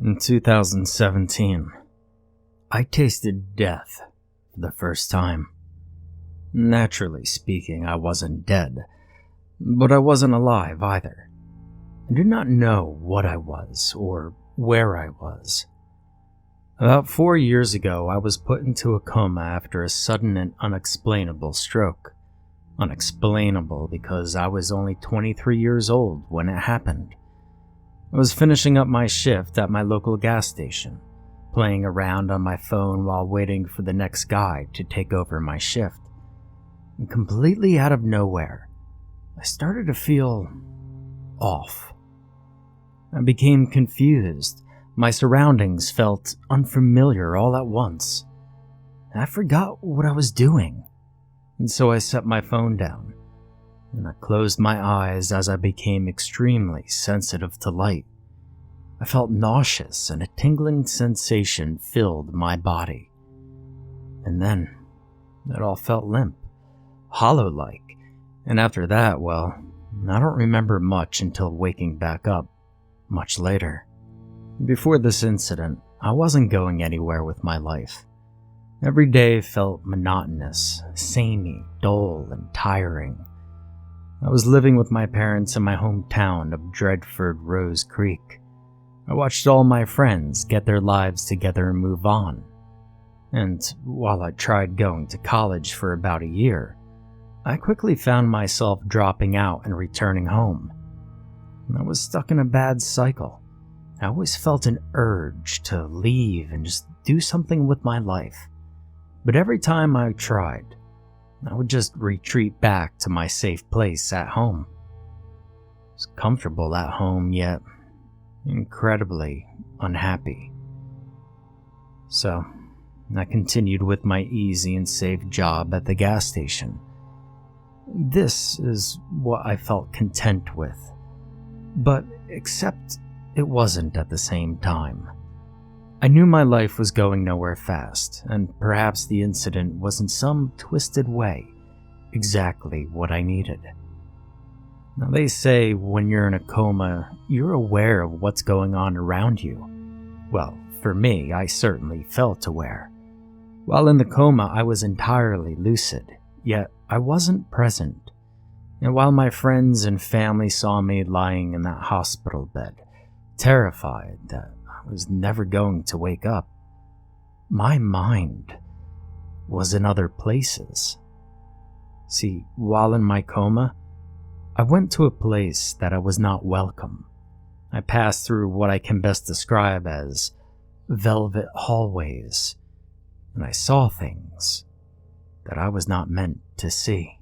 In 2017, I tasted death for the first time. Naturally speaking, I wasn't dead, but I wasn't alive either. I did not know what I was or where I was. About 4 years ago, I was put into a coma after a sudden and unexplainable stroke. Unexplainable because I was only 23 years old when it happened. I was finishing up my shift at my local gas station, playing around on my phone while waiting for the next guy to take over my shift. And completely out of nowhere, I started to feel off. I became confused. My surroundings felt unfamiliar all at once. I forgot what I was doing, and so I set my phone down, and I closed my eyes as I became extremely sensitive to light. I felt nauseous, and a tingling sensation filled my body. And then, it all felt limp, hollow-like, and after that, well, I don't remember much until waking back up much later. Before this incident, I wasn't going anywhere with my life. Every day felt monotonous, samey, dull, and tiring. I was living with my parents in my hometown of Dredford Rose Creek. I watched all my friends get their lives together and move on. And while I tried going to college for about a year, I quickly found myself dropping out and returning home. I was stuck in a bad cycle. I always felt an urge to leave and just do something with my life. But every time I tried, I would just retreat back to my safe place at home. I was comfortable at home, yet incredibly unhappy. So, I continued with my easy and safe job at the gas station. This is what I felt content with. But except it wasn't at the same time. I knew my life was going nowhere fast, and perhaps the incident was in some twisted way exactly what I needed. Now they say when you're in a coma, you're aware of what's going on around you. Well, for me, I certainly felt aware. While in the coma, I was entirely lucid, yet I wasn't present. And while my friends and family saw me lying in that hospital bed, terrified that I was never going to wake up, my mind was in other places. See, while in my coma, I went to a place that I was not welcome. I passed through what I can best describe as velvet hallways, and I saw things that I was not meant to see.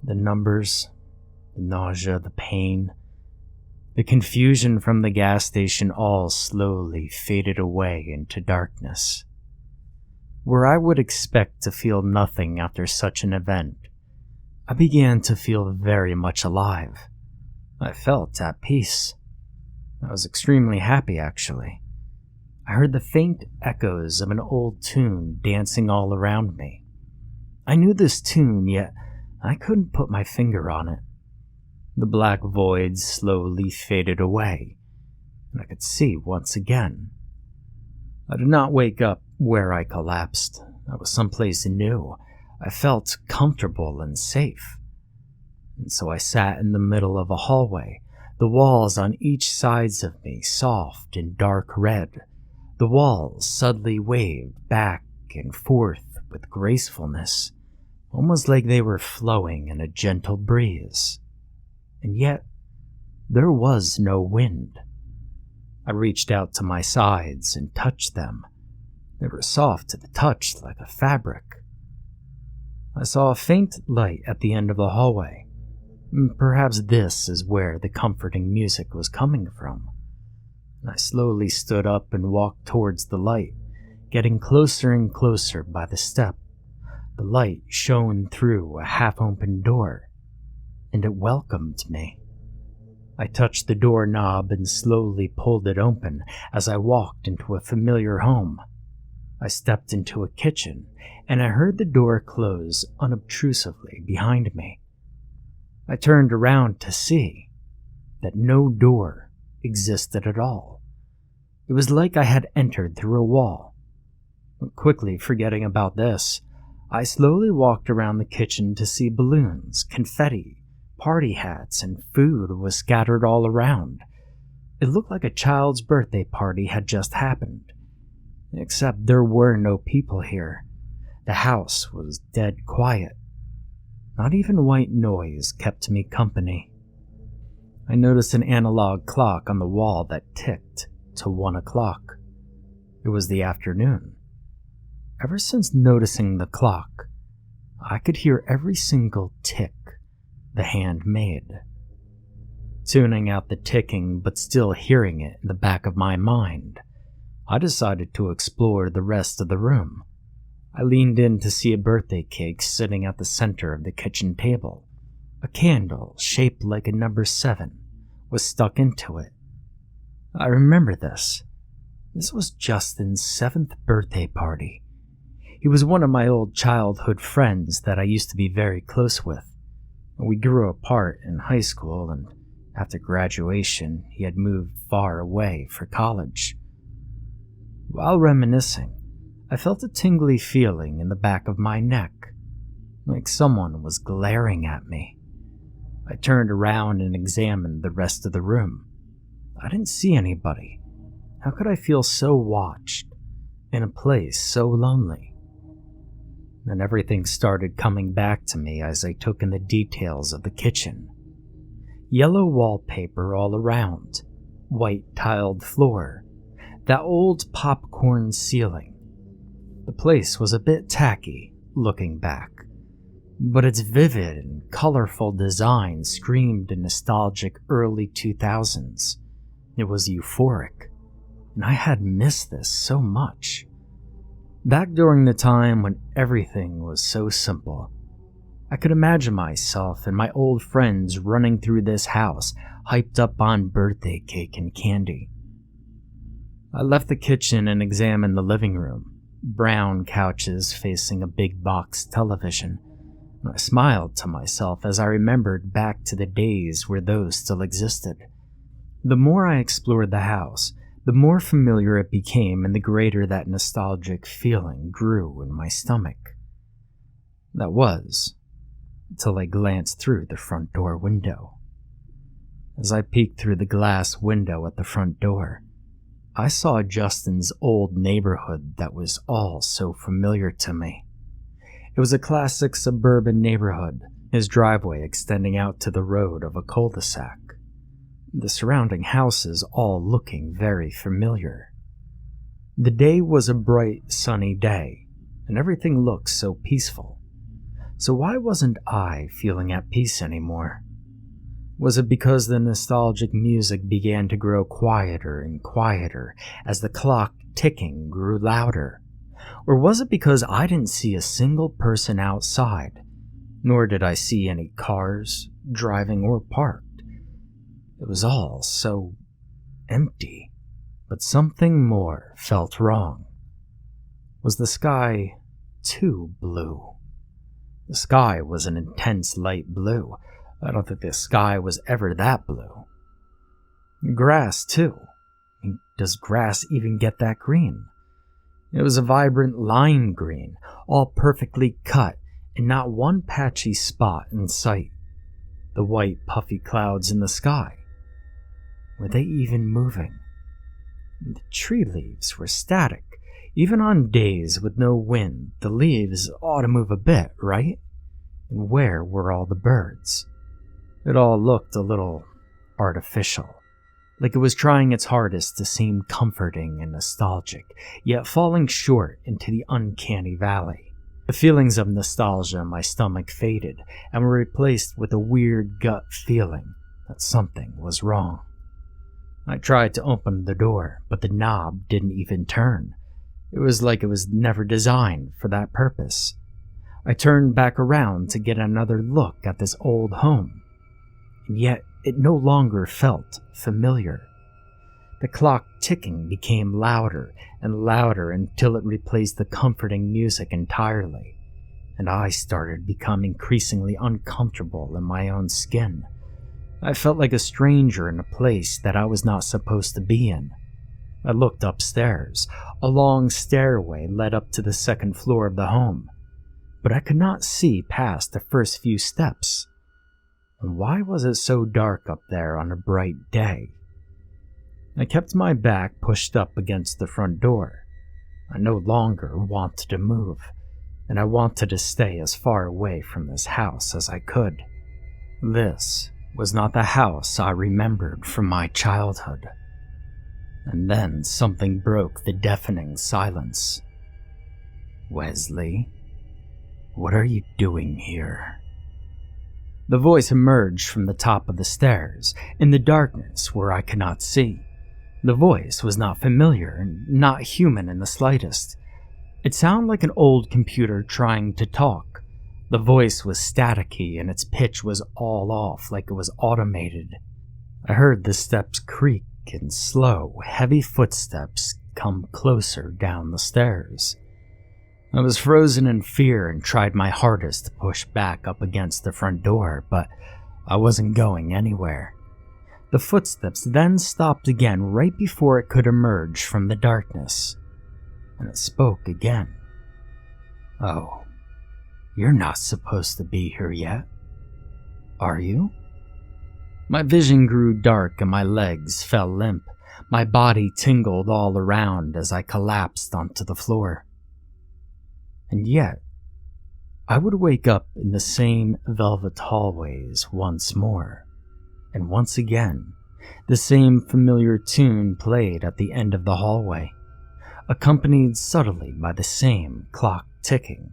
The numbers, the nausea, the pain, the confusion from the gas station all slowly faded away into darkness. Where I would expect to feel nothing after such an event, I began to feel very much alive. I felt at peace. I was extremely happy, actually. I heard the faint echoes of an old tune dancing all around me. I knew this tune, yet I couldn't put my finger on it. The black void slowly faded away, and I could see once again. I did not wake up where I collapsed. I was someplace new. I felt comfortable and safe. And so I sat in the middle of a hallway, the walls on each sides of me soft and dark red. The walls suddenly waved back and forth with gracefulness, almost like they were flowing in a gentle breeze. And yet, there was no wind. I reached out to my sides and touched them. They were soft to the touch like a fabric. I saw a faint light at the end of the hallway. Perhaps this is where the comforting music was coming from. I slowly stood up and walked towards the light, getting closer and closer by the step. The light shone through a half-open door, and it welcomed me. I touched the doorknob and slowly pulled it open as I walked into a familiar home. I stepped into a kitchen, and I heard the door close unobtrusively behind me. I turned around to see that no door existed at all. It was like I had entered through a wall. Quickly forgetting about this, I slowly walked around the kitchen to see balloons, confetti, party hats, and food was scattered all around. It looked like a child's birthday party had just happened. Except there were no people here. The house was dead quiet. Not even white noise kept me company. I noticed an analog clock on the wall that ticked to 1 o'clock. It was the afternoon. Ever since noticing the clock, I could hear every single tick the hand made. Tuning out the ticking but still hearing it in the back of my mind, I decided to explore the rest of the room. I leaned in to see a birthday cake sitting at the center of the kitchen table. A candle shaped like a number 7 was stuck into it. I remember this. This was Justin's 7th birthday party. He was one of my old childhood friends that I used to be very close with. We grew apart in high school, and after graduation, he had moved far away for college. While reminiscing, I felt a tingly feeling in the back of my neck, like someone was glaring at me. I turned around and examined the rest of the room. I didn't see anybody. How could I feel so watched in a place so lonely? Then everything started coming back to me as I took in the details of the kitchen. Yellow wallpaper all around, white tiled floor, that old popcorn ceiling. The place was a bit tacky, looking back, but its vivid and colorful design screamed a nostalgic early 2000s. It was euphoric, and I had missed this so much. Back during the time when everything was so simple, I could imagine myself and my old friends running through this house, hyped up on birthday cake and candy. I left the kitchen and examined the living room. Brown couches facing a big box television. I smiled to myself as I remembered back to the days where those still existed. The more I explored the house, the more familiar it became and the greater that nostalgic feeling grew in my stomach. That was, till I glanced through the front door window. As I peeked through the glass window at the front door, I saw Justin's old neighborhood that was all so familiar to me. It was a classic suburban neighborhood, his driveway extending out to the road of a cul-de-sac. The surrounding houses all looking very familiar. The day was a bright, sunny day, and everything looked so peaceful. So why wasn't I feeling at peace anymore? Was it because the nostalgic music began to grow quieter and quieter as the clock ticking grew louder? Or was it because I didn't see a single person outside, nor did I see any cars, driving or parked? It was all so empty, but something more felt wrong. Was the sky too blue? The sky was an intense light blue. I don't think the sky was ever that blue. Grass, too. Does grass even get that green? It was a vibrant lime green, all perfectly cut, and not one patchy spot in sight. The white, puffy clouds in the sky. Were they even moving? The tree leaves were static. Even on days with no wind, the leaves ought to move a bit, right? And where were all the birds? It all looked a little artificial, like it was trying its hardest to seem comforting and nostalgic, yet falling short into the uncanny valley. The feelings of nostalgia in my stomach faded and were replaced with a weird gut feeling that something was wrong. I tried to open the door, but the knob didn't even turn. It was like it was never designed for that purpose. I turned back around to get another look at this old home, and yet it no longer felt familiar. The clock ticking became louder and louder until it replaced the comforting music entirely, and I started becoming increasingly uncomfortable in my own skin. I felt like a stranger in a place that I was not supposed to be in. I looked upstairs. A long stairway led up to the second floor of the home, but I could not see past the first few steps. And why was it so dark up there on a bright day? I kept my back pushed up against the front door. I no longer wanted to move, and I wanted to stay as far away from this house as I could. This was not the house I remembered from my childhood. And then something broke the deafening silence. "Wesley, what are you doing here?" The voice emerged from the top of the stairs, in the darkness where I could not see. The voice was not familiar and not human in the slightest. It sounded like an old computer trying to talk. The voice was staticky and its pitch was all off, like it was automated. I heard the steps creak and slow, heavy footsteps come closer down the stairs. I was frozen in fear and tried my hardest to push back up against the front door, but I wasn't going anywhere. The footsteps then stopped again right before it could emerge from the darkness, and it spoke again. "Oh, you're not supposed to be here yet, are you?" My vision grew dark and my legs fell limp. My body tingled all around as I collapsed onto the floor. And yet, I would wake up in the same velvet hallways once more. And once again, the same familiar tune played at the end of the hallway, accompanied subtly by the same clock ticking.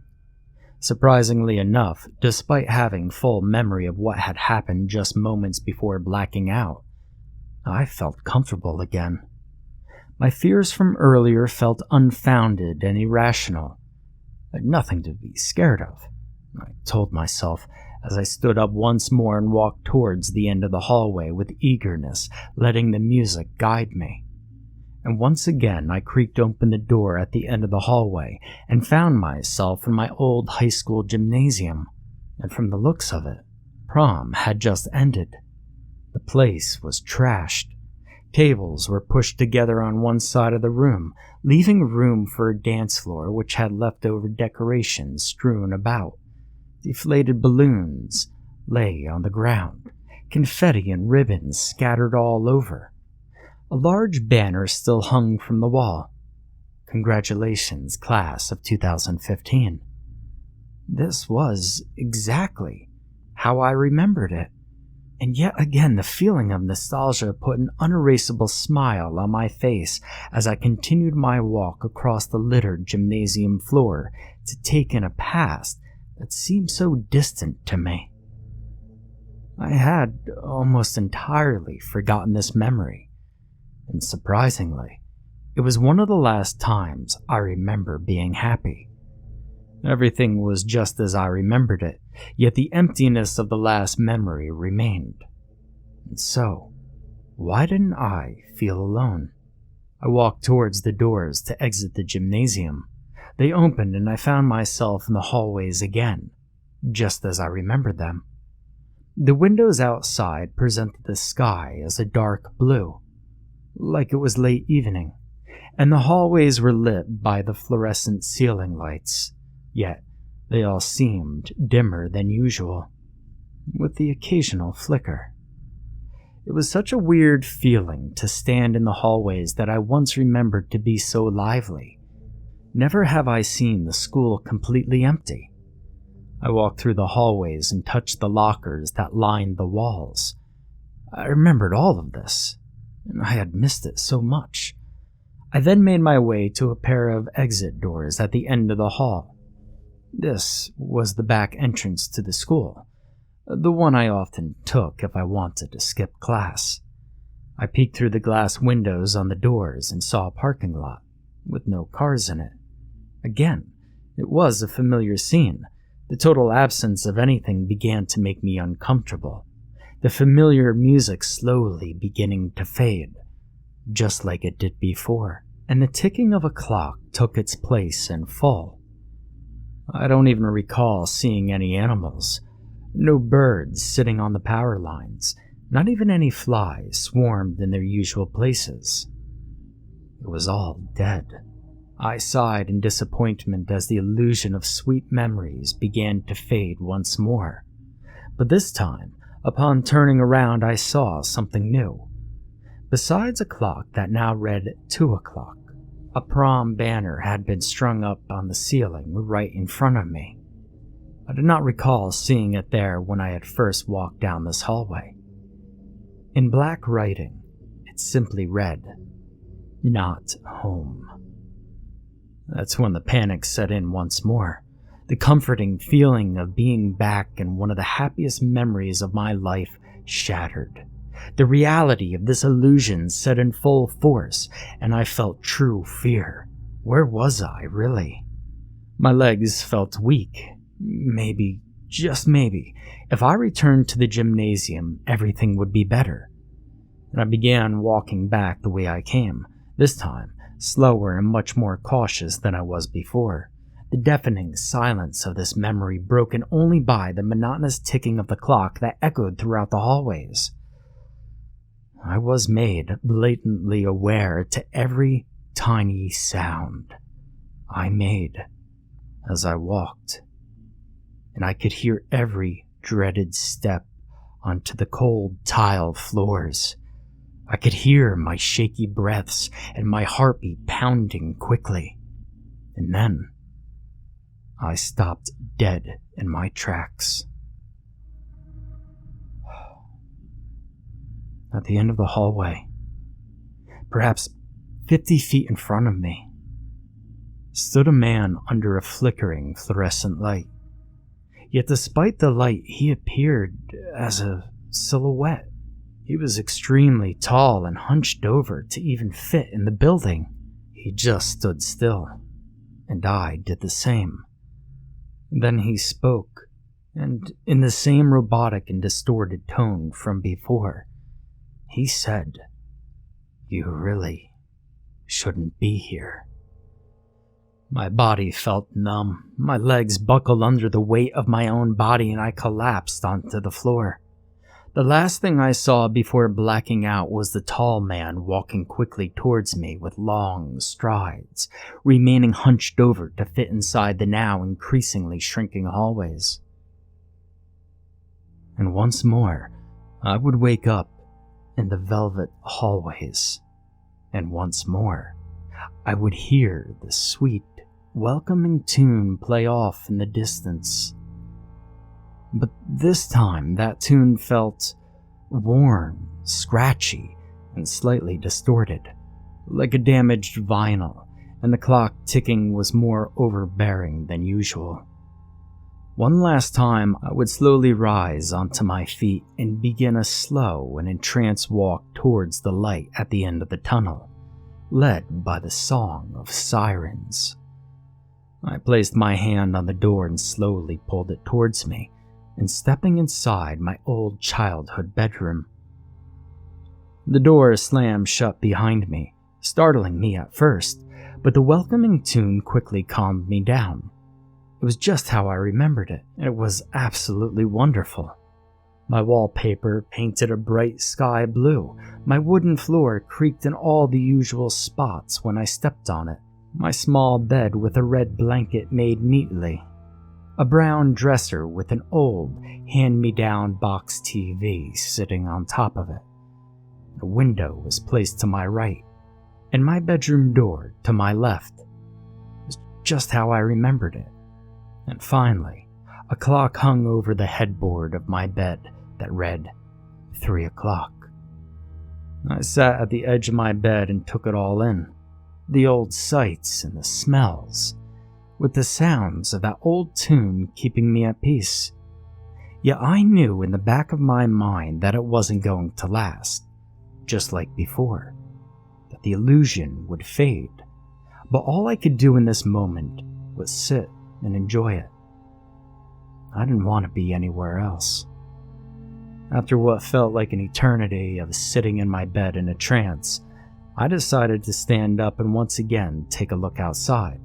Surprisingly enough, despite having full memory of what had happened just moments before blacking out, I felt comfortable again. My fears from earlier felt unfounded and irrational. I had nothing to be scared of, I told myself, as I stood up once more and walked towards the end of the hallway with eagerness, letting the music guide me. And once again I creaked open the door at the end of the hallway and found myself in my old high school gymnasium. And from the looks of it, prom had just ended. The place was trashed. Tables were pushed together on one side of the room, leaving room for a dance floor which had leftover decorations strewn about. Deflated balloons lay on the ground, confetti and ribbons scattered all over. A large banner still hung from the wall. "Congratulations, class of 2015. This was exactly how I remembered it. And yet again the feeling of nostalgia put an unerasable smile on my face as I continued my walk across the littered gymnasium floor to take in a past that seemed so distant to me. I had almost entirely forgotten this memory, and surprisingly, it was one of the last times I remember being happy. Everything was just as I remembered it, yet the emptiness of the last memory remained. And so, why didn't I feel alone? I walked towards the doors to exit the gymnasium. They opened and I found myself in the hallways again, just as I remembered them. The windows outside presented the sky as a dark blue, like it was late evening, and the hallways were lit by the fluorescent ceiling lights, yet they all seemed dimmer than usual, with the occasional flicker. It was such a weird feeling to stand in the hallways that I once remembered to be so lively. Never have I seen the school completely empty. I walked through the hallways and touched the lockers that lined the walls. I remembered all of this, and I had missed it so much. I then made my way to a pair of exit doors at the end of the hall. This was the back entrance to the school, the one I often took if I wanted to skip class. I peeked through the glass windows on the doors and saw a parking lot with no cars in it. Again, it was a familiar scene. The total absence of anything began to make me uncomfortable, the familiar music slowly beginning to fade, just like it did before, and the ticking of a clock took its place in full. I don't even recall seeing any animals. No birds sitting on the power lines, Not even any flies swarmed in their usual places. It was all dead. I sighed in disappointment as the illusion of sweet memories began to fade once more. But this time, upon turning around, I saw something new. Besides a clock that now read 2 o'clock, a prom banner had been strung up on the ceiling right in front of me. I did not recall seeing it there when I had first walked down this hallway. In black writing, it simply read, "Not home." That's when the panic set in once more. The comforting feeling of being back in one of the happiest memories of my life shattered. The reality of this illusion set in full force, and I felt true fear. Where was I, really? My legs felt weak. Maybe, just maybe, if I returned to the gymnasium, everything would be better. And I began walking back the way I came, this time slower and much more cautious than I was before. The deafening silence of this memory broken only by the monotonous ticking of the clock that echoed throughout the hallways. I was made blatantly aware to every tiny sound I made as I walked, and I could hear every dreaded step onto the cold tile floors. I could hear my shaky breaths and my heartbeat pounding quickly. And then I stopped dead in my tracks. At the end of the hallway, perhaps 50 feet in front of me, stood a man under a flickering fluorescent light. Yet despite the light, he appeared as a silhouette. He was extremely tall and hunched over to even fit in the building. He just stood still, and I did the same. Then he spoke, and in the same robotic and distorted tone from before, he said, "You really shouldn't be here." My body felt numb. My legs buckled under the weight of my own body, and I collapsed onto the floor. The last thing I saw before blacking out was the tall man walking quickly towards me with long strides, remaining hunched over to fit inside the now increasingly shrinking hallways. And once more, I would wake up in the velvet hallways, and once more, I would hear the sweet, welcoming tune play off in the distance. But this time, that tune felt worn, scratchy, and slightly distorted, like a damaged vinyl, and the clock ticking was more overbearing than usual. One last time, I would slowly rise onto my feet and begin a slow and entranced walk towards the light at the end of the tunnel, led by the song of sirens. I placed my hand on the door and slowly pulled it towards me, and stepping inside my old childhood bedroom. The door slammed shut behind me, startling me at first, but the welcoming tune quickly calmed me down. It was just how I remembered it, and it was absolutely wonderful. My wallpaper painted a bright sky blue. My wooden floor creaked in all the usual spots when I stepped on it. My small bed with a red blanket made neatly. A brown dresser with an old, hand-me-down box TV sitting on top of it. A window was placed to my right, and my bedroom door to my left. It was just how I remembered it. And finally, a clock hung over the headboard of my bed that read 3 o'clock. I sat at the edge of my bed and took it all in. The old sights and the smells, with the sounds of that old tune keeping me at peace. Yet I knew in the back of my mind that it wasn't going to last, just like before, that the illusion would fade. But all I could do in this moment was sit and enjoy it. I didn't want to be anywhere else. After what felt like an eternity of sitting in my bed in a trance, I decided to stand up and once again take a look outside.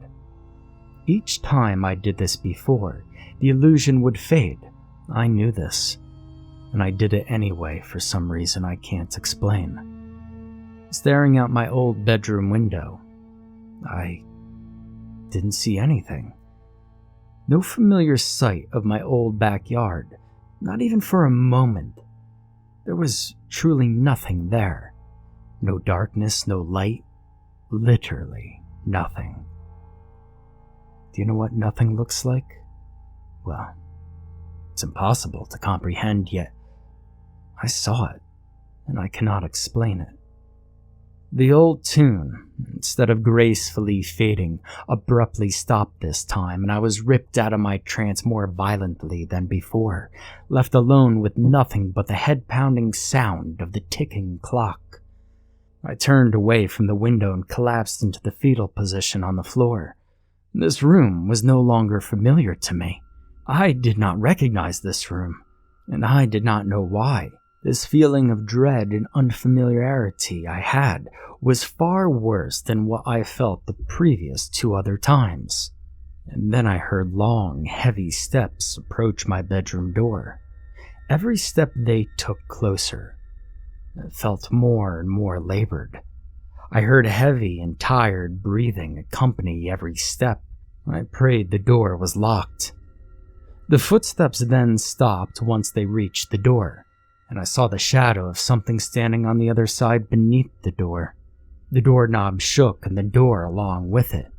Each time I did this before, the illusion would fade. I knew this. and I did it anyway for some reason I can't explain. Staring out my old bedroom window, I didn't see anything. No familiar sight of my old backyard, not even for a moment. There was truly nothing there. No darkness, no light, literally nothing. Do you know what nothing looks like? Well, it's impossible to comprehend, yet I saw it, and I cannot explain it. The old tune, instead of gracefully fading, abruptly stopped this time, and I was ripped out of my trance more violently than before, left alone with nothing but the head-pounding sound of the ticking clock. I turned away from the window and collapsed into the fetal position on the floor. This room was no longer familiar to me. I did not recognize this room, and I did not know why. This feeling of dread and unfamiliarity I had was far worse than what I felt the previous 2 other times. And then I heard long, heavy steps approach my bedroom door. Every step they took closer. It felt more and more labored. I heard heavy and tired breathing accompany every step. I prayed the door was locked. The footsteps then stopped once they reached the door, and I saw the shadow of something standing on the other side beneath the door. The doorknob shook and the door along with it,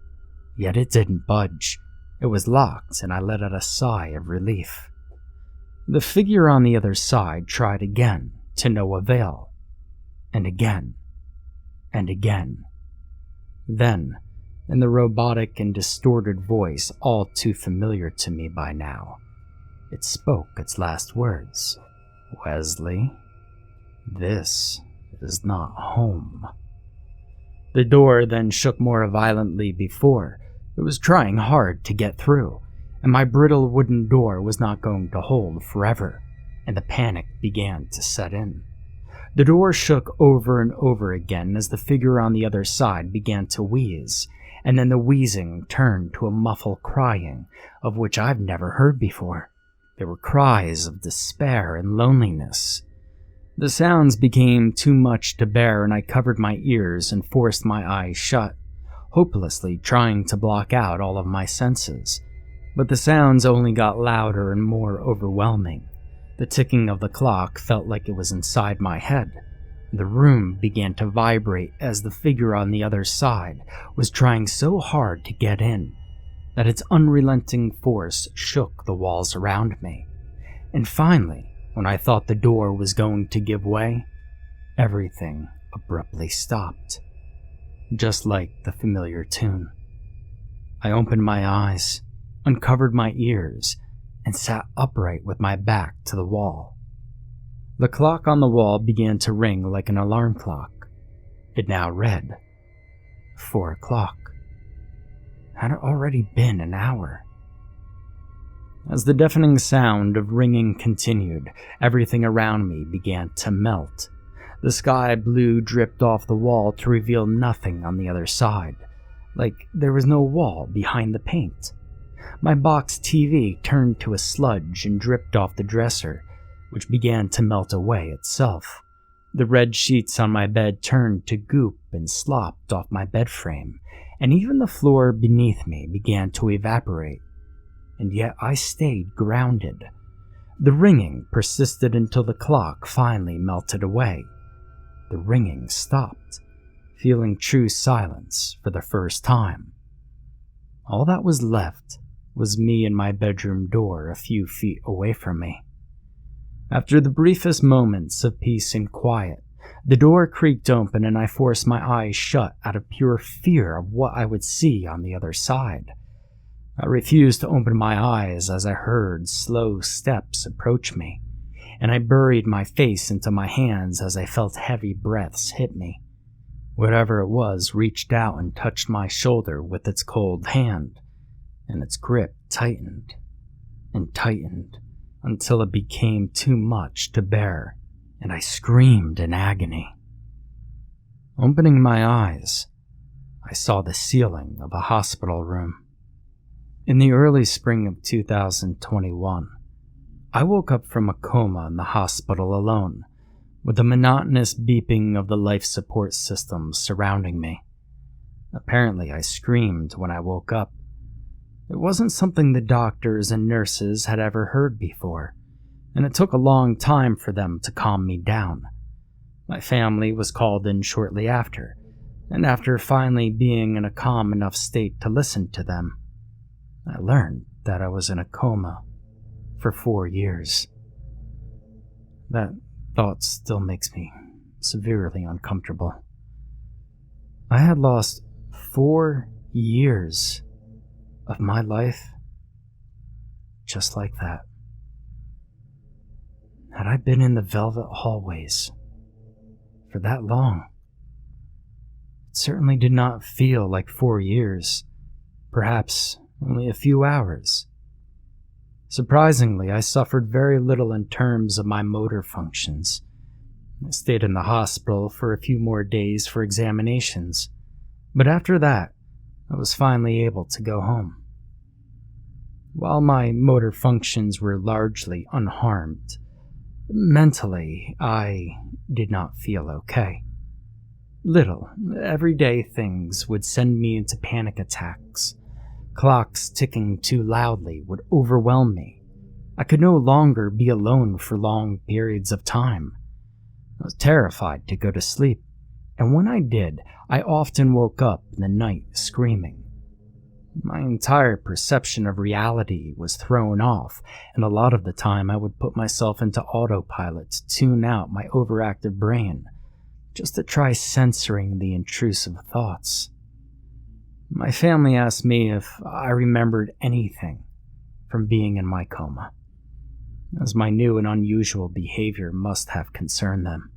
yet it didn't budge. It was locked, and I let out a sigh of relief. The figure on the other side tried again, to no avail, and again, and again. Then, in the robotic and distorted voice all too familiar to me by now, it spoke its last words. "Wesley, this is not home." The door then shook more violently before. It was trying hard to get through, and my brittle wooden door was not going to hold forever, and the panic began to set in. The door shook over and over again as the figure on the other side began to wheeze, and then the wheezing turned to a muffled crying, of which I've never heard before. There were cries of despair and loneliness. The sounds became too much to bear, and I covered my ears and forced my eyes shut, hopelessly trying to block out all of my senses. But the sounds only got louder and more overwhelming. The ticking of the clock felt like it was inside my head. The room began to vibrate as the figure on the other side was trying so hard to get in that its unrelenting force shook the walls around me. And finally, when I thought the door was going to give way, everything abruptly stopped, just like the familiar tune. I opened my eyes, uncovered my ears, and sat upright with my back to the wall. The clock on the wall began to ring like an alarm clock. It now read 4 o'clock. Had it already been an hour? As the deafening sound of ringing continued, everything around me began to melt. The sky blue dripped off the wall to reveal nothing on the other side, like there was no wall behind the paint. My box TV turned to a sludge and dripped off the dresser, which began to melt away itself. The red sheets on my bed turned to goop and slopped off my bed frame, and even the floor beneath me began to evaporate. And yet I stayed grounded. The ringing persisted until the clock finally melted away. The ringing stopped, feeling true silence for the first time. All that was left was me and my bedroom door a few feet away from me. After the briefest moments of peace and quiet, the door creaked open and I forced my eyes shut out of pure fear of what I would see on the other side. I refused to open my eyes as I heard slow steps approach me, and I buried my face into my hands as I felt heavy breaths hit me. Whatever it was reached out and touched my shoulder with its cold hand, and its grip tightened and tightened until it became too much to bear, and I screamed in agony. Opening my eyes, I saw the ceiling of a hospital room. In the early spring of 2021, I woke up from a coma in the hospital alone, with the monotonous beeping of the life support systems surrounding me. Apparently, I screamed when I woke up. It wasn't something the doctors and nurses had ever heard before, and it took a long time for them to calm me down. My family was called in shortly after, and after finally being in a calm enough state to listen to them, I learned that I was in a coma for 4 years. That thought still makes me severely uncomfortable. I had lost 4 years of my life just like that. Had I been in the velvet hallways for that long? It certainly did not feel like 4 years, perhaps only a few hours. Surprisingly, I suffered very little in terms of my motor functions. I stayed in the hospital for a few more days for examinations, but after that, I was finally able to go home. While my motor functions were largely unharmed, mentally, I did not feel okay. Little, everyday things would send me into panic attacks. Clocks ticking too loudly would overwhelm me. I could no longer be alone for long periods of time. I was terrified to go to sleep, and when I did, I often woke up in the night screaming. My entire perception of reality was thrown off, and a lot of the time I would put myself into autopilot to tune out my overactive brain, just to try censoring the intrusive thoughts. My family asked me if I remembered anything from being in my coma, as my new and unusual behavior must have concerned them.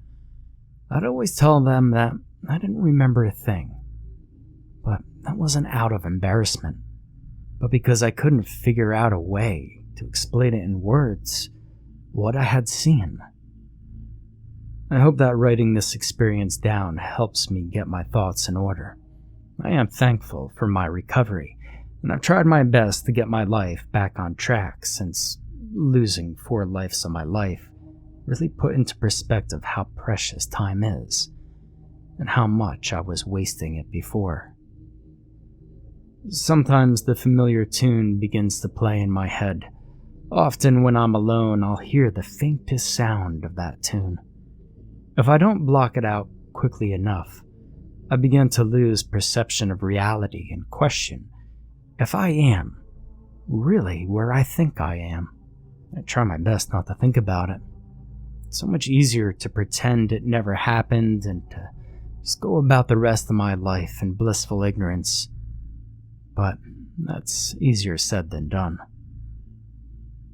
I'd always tell them that I didn't remember a thing, but that wasn't out of embarrassment, but because I couldn't figure out a way to explain it in words what I had seen. I hope that writing this experience down helps me get my thoughts in order. I am thankful for my recovery, and I've tried my best to get my life back on track since losing 4 lives of my life really put into perspective how precious time is, and how much I was wasting it before. Sometimes the familiar tune begins to play in my head. Often when I'm alone, I'll hear the faintest sound of that tune. If I don't block it out quickly enough, I begin to lose perception of reality and question if I am really where I think I am. I try my best not to think about it. It's so much easier to pretend it never happened and to just go about the rest of my life in blissful ignorance. But that's easier said than done.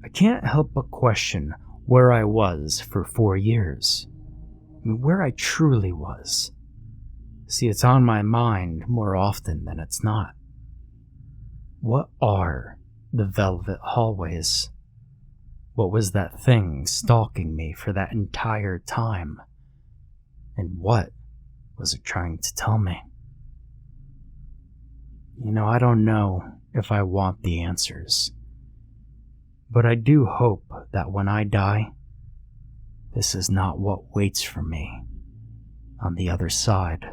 I can't help but question where I was for 4 years. Where I truly was. See, it's on my mind more often than it's not. What are the velvet hallways? What was that thing stalking me for that entire time? And what was it trying to tell me? I don't know if I want the answers, but I do hope that when I die, this is not what waits for me on the other side.